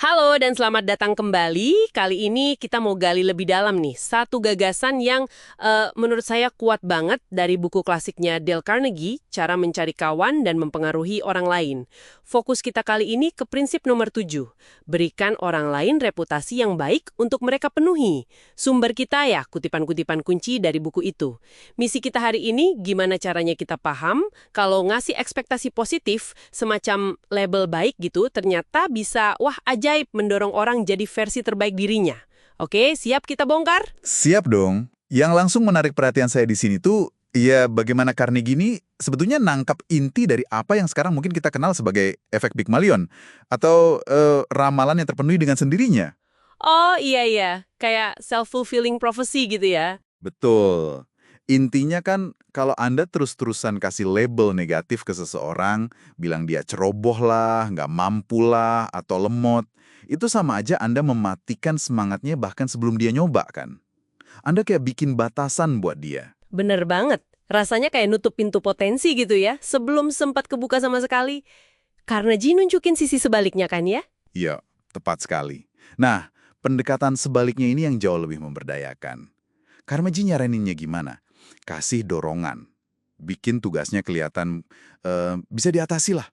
Halo dan selamat datang kembali. Kali ini kita mau gali lebih dalam nih. Satu gagasan yang menurut saya kuat banget dari buku klasiknya Dale Carnegie, Cara Mencari Kawan dan Mempengaruhi Orang Lain. Fokus kita kali ini ke prinsip nomor 7. Berikan orang lain reputasi yang baik untuk mereka penuhi. Sumber kita ya, kutipan-kutipan kunci dari buku itu. Misi kita hari ini, gimana caranya kita paham kalau ngasih ekspektasi positif, semacam label baik gitu, ternyata bisa, wah ajaib mendorong orang jadi versi terbaik dirinya. Oke, siap kita bongkar? Siap dong. Yang langsung menarik perhatian saya di sini tuh, ya bagaimana Carnegie ini sebetulnya nangkap inti dari apa yang sekarang mungkin kita kenal sebagai efek Pygmalion, atau ramalan yang terpenuhi dengan sendirinya. Oh iya, kayak self-fulfilling prophecy gitu ya. Betul. Intinya kan kalau Anda terus-terusan kasih label negatif ke seseorang, bilang dia ceroboh lah, nggak mampu lah, atau lemot, itu sama aja Anda mematikan semangatnya bahkan sebelum dia nyoba kan. Anda kayak bikin batasan buat dia. Bener banget. Rasanya kayak nutup pintu potensi gitu ya, sebelum sempat kebuka sama sekali. Karena Ji nunjukin sisi sebaliknya kan ya? Iya, tepat sekali. Nah, pendekatan sebaliknya ini yang jauh lebih memberdayakan. Carnegie nyaraninnya gimana? Kasih dorongan. Bikin tugasnya kelihatan bisa diatasi lah.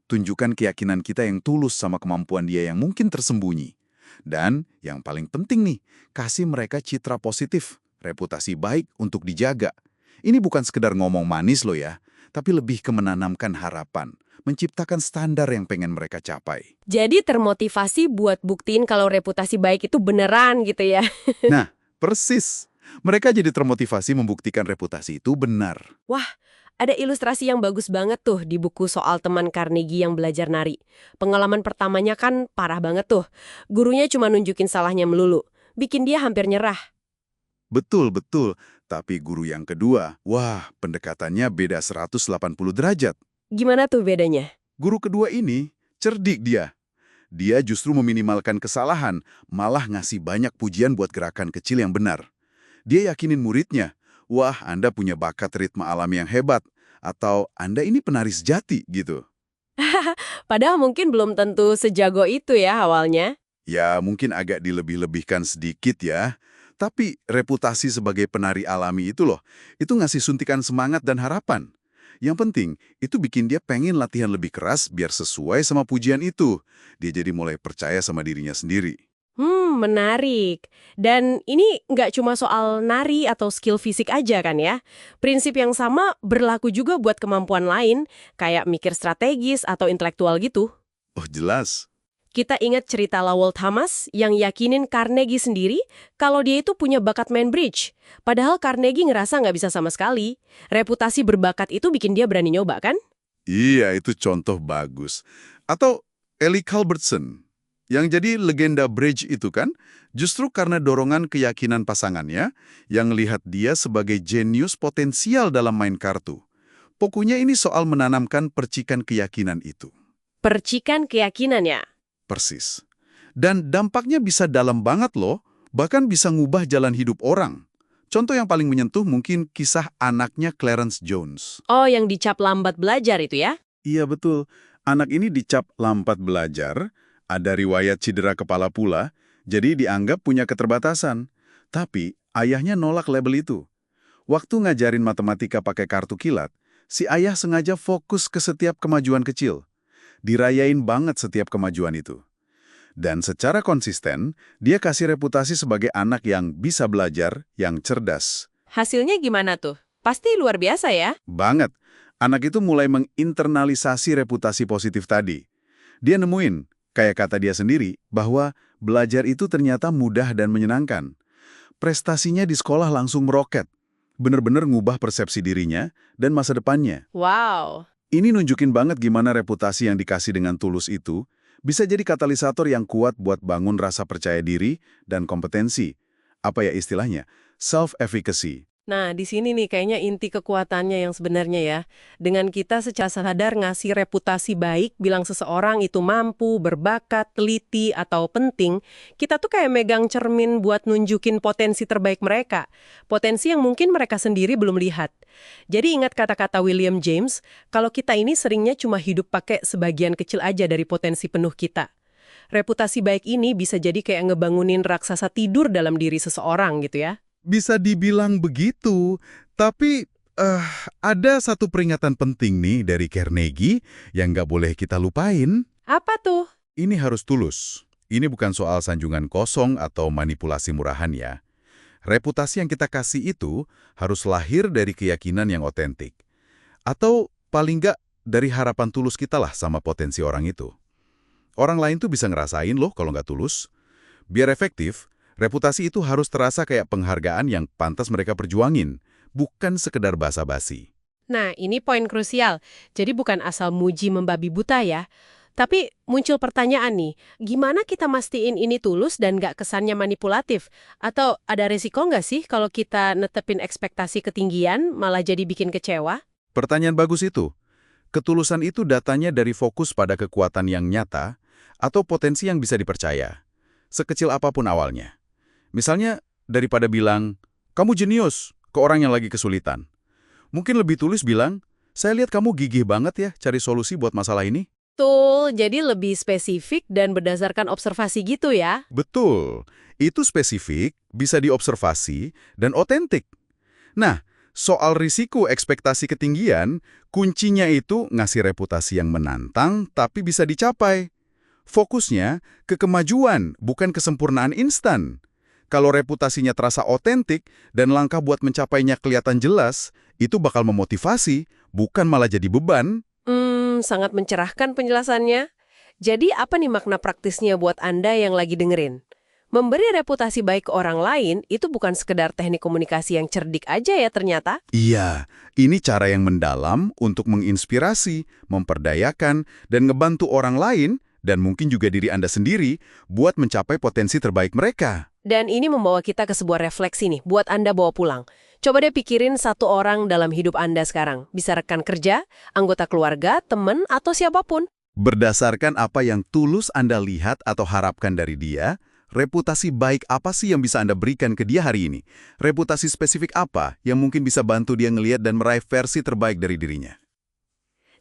Tunjukkan keyakinan kita yang tulus sama kemampuan dia yang mungkin tersembunyi. Dan yang paling penting nih, kasih mereka citra positif, reputasi baik untuk dijaga. Ini bukan sekedar ngomong manis loh ya, tapi lebih ke menanamkan harapan, menciptakan standar yang pengen mereka capai. Jadi termotivasi buat buktiin kalau reputasi baik itu beneran gitu ya. Nah, persis. Mereka jadi termotivasi membuktikan reputasi itu benar. Wah, ada ilustrasi yang bagus banget tuh di buku soal teman Carnegie yang belajar nari. Pengalaman pertamanya kan parah banget tuh. Gurunya cuma nunjukin salahnya melulu. Bikin dia hampir nyerah. Betul, betul. Tapi guru yang kedua, wah, pendekatannya beda 180 derajat. Gimana tuh bedanya? Guru kedua ini cerdik dia. Dia justru meminimalkan kesalahan, malah ngasih banyak pujian buat gerakan kecil yang benar. Dia yakinin muridnya, wah Anda punya bakat ritme alami yang hebat, atau Anda ini penari sejati gitu. Padahal mungkin belum tentu sejago itu ya awalnya. Ya mungkin agak dilebih-lebihkan sedikit ya, tapi reputasi sebagai penari alami itu loh, itu ngasih suntikan semangat dan harapan. Yang penting, itu bikin dia pengen latihan lebih keras biar sesuai sama pujian itu. Dia jadi mulai percaya sama dirinya sendiri. Menarik. Dan ini nggak cuma soal nari atau skill fisik aja kan ya. Prinsip yang sama berlaku juga buat kemampuan lain, kayak mikir strategis atau intelektual gitu. Oh jelas. Kita ingat cerita Lowell Thomas yang yakinin Carnegie sendiri kalau dia itu punya bakat main bridge. Padahal Carnegie ngerasa nggak bisa sama sekali. Reputasi berbakat itu bikin dia berani nyoba kan? Iya, itu contoh bagus. Atau Ellie Culbertson, yang jadi legenda bridge itu kan, justru karena dorongan keyakinan pasangannya yang lihat dia sebagai jenius potensial dalam main kartu. Pokoknya ini soal menanamkan percikan keyakinan itu. Percikan keyakinan ya. Persis. Dan dampaknya bisa dalam banget loh, bahkan bisa ngubah jalan hidup orang. Contoh yang paling menyentuh mungkin kisah anaknya Clarence Jones. Oh, yang dicap lambat belajar itu ya? Iya betul, anak ini dicap lambat belajar, ada riwayat cedera kepala pula, jadi dianggap punya keterbatasan. Tapi ayahnya nolak label itu. Waktu ngajarin matematika pakai kartu kilat, si ayah sengaja fokus ke setiap kemajuan kecil. Dirayain banget setiap kemajuan itu. Dan secara konsisten, dia kasih reputasi sebagai anak yang bisa belajar, yang cerdas. Hasilnya gimana tuh? Pasti luar biasa ya? Banget. Anak itu mulai menginternalisasi reputasi positif tadi. Dia nemuin, kayak kata dia sendiri, bahwa belajar itu ternyata mudah dan menyenangkan. Prestasinya di sekolah langsung meroket. Bener-bener ngubah persepsi dirinya dan masa depannya. Wow. Ini nunjukin banget gimana reputasi yang dikasih dengan tulus itu bisa jadi katalisator yang kuat buat bangun rasa percaya diri dan kompetensi. Apa ya istilahnya? Self-efficacy. Nah, di sini nih kayaknya inti kekuatannya yang sebenarnya ya. Dengan kita secara sadar ngasih reputasi baik, bilang seseorang itu mampu, berbakat, teliti, atau penting, kita tuh kayak megang cermin buat nunjukin potensi terbaik mereka. Potensi yang mungkin mereka sendiri belum lihat. Jadi ingat kata-kata William James, kalau kita ini seringnya cuma hidup pakai sebagian kecil aja dari potensi penuh kita. reputasi baik ini bisa jadi kayak ngebangunin raksasa tidur dalam diri seseorang gitu ya. Bisa dibilang begitu, tapi ada satu peringatan penting nih dari Carnegie yang nggak boleh kita lupain. Apa tuh? Ini harus tulus. Ini bukan soal sanjungan kosong atau manipulasi murahan ya. Reputasi yang kita kasih itu harus lahir dari keyakinan yang otentik. Atau paling nggak dari harapan tulus kita lah sama potensi orang itu. Orang lain tuh bisa ngerasain loh kalau nggak tulus. Biar efektif, reputasi itu harus terasa kayak penghargaan yang pantas mereka perjuangin, bukan sekedar basa-basi. Nah, ini poin krusial. Jadi bukan asal muji membabi buta ya. Tapi muncul pertanyaan nih, gimana kita mastiin ini tulus dan nggak kesannya manipulatif? Atau ada resiko nggak sih kalau kita netepin ekspektasi ketinggian malah jadi bikin kecewa? Pertanyaan bagus itu. Ketulusan itu datanya dari fokus pada kekuatan yang nyata atau potensi yang bisa dipercaya, sekecil apapun awalnya. Misalnya, daripada bilang, kamu jenius ke orang yang lagi kesulitan. Mungkin lebih tulus bilang, saya lihat kamu gigih banget ya cari solusi buat masalah ini. Betul, jadi lebih spesifik dan berdasarkan observasi gitu ya. Betul, itu spesifik, bisa diobservasi, dan otentik. Nah, soal risiko ekspektasi ketinggian, kuncinya itu ngasih reputasi yang menantang tapi bisa dicapai. Fokusnya ke kemajuan, bukan kesempurnaan instan. Kalau reputasinya terasa otentik dan langkah buat mencapainya kelihatan jelas, itu bakal memotivasi, bukan malah jadi beban. Sangat mencerahkan penjelasannya. Jadi apa nih makna praktisnya buat Anda yang lagi dengerin? Memberi reputasi baik ke orang lain itu bukan sekedar teknik komunikasi yang cerdik aja ya ternyata. Iya, ini cara yang mendalam untuk menginspirasi, memperdayakan, dan ngebantu orang lain, dan mungkin juga diri Anda sendiri, buat mencapai potensi terbaik mereka. Dan ini membawa kita ke sebuah refleksi nih, buat Anda bawa pulang. Coba deh pikirin satu orang dalam hidup Anda sekarang. Bisa rekan kerja, anggota keluarga, teman, atau siapapun. Berdasarkan apa yang tulus Anda lihat atau harapkan dari dia, reputasi baik apa sih yang bisa Anda berikan ke dia hari ini? Reputasi spesifik apa yang mungkin bisa bantu dia ngelihat dan meraih versi terbaik dari dirinya?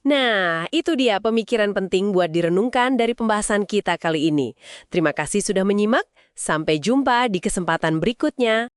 Nah, itu dia pemikiran penting buat direnungkan dari pembahasan kita kali ini. Terima kasih sudah menyimak. Sampai jumpa di kesempatan berikutnya.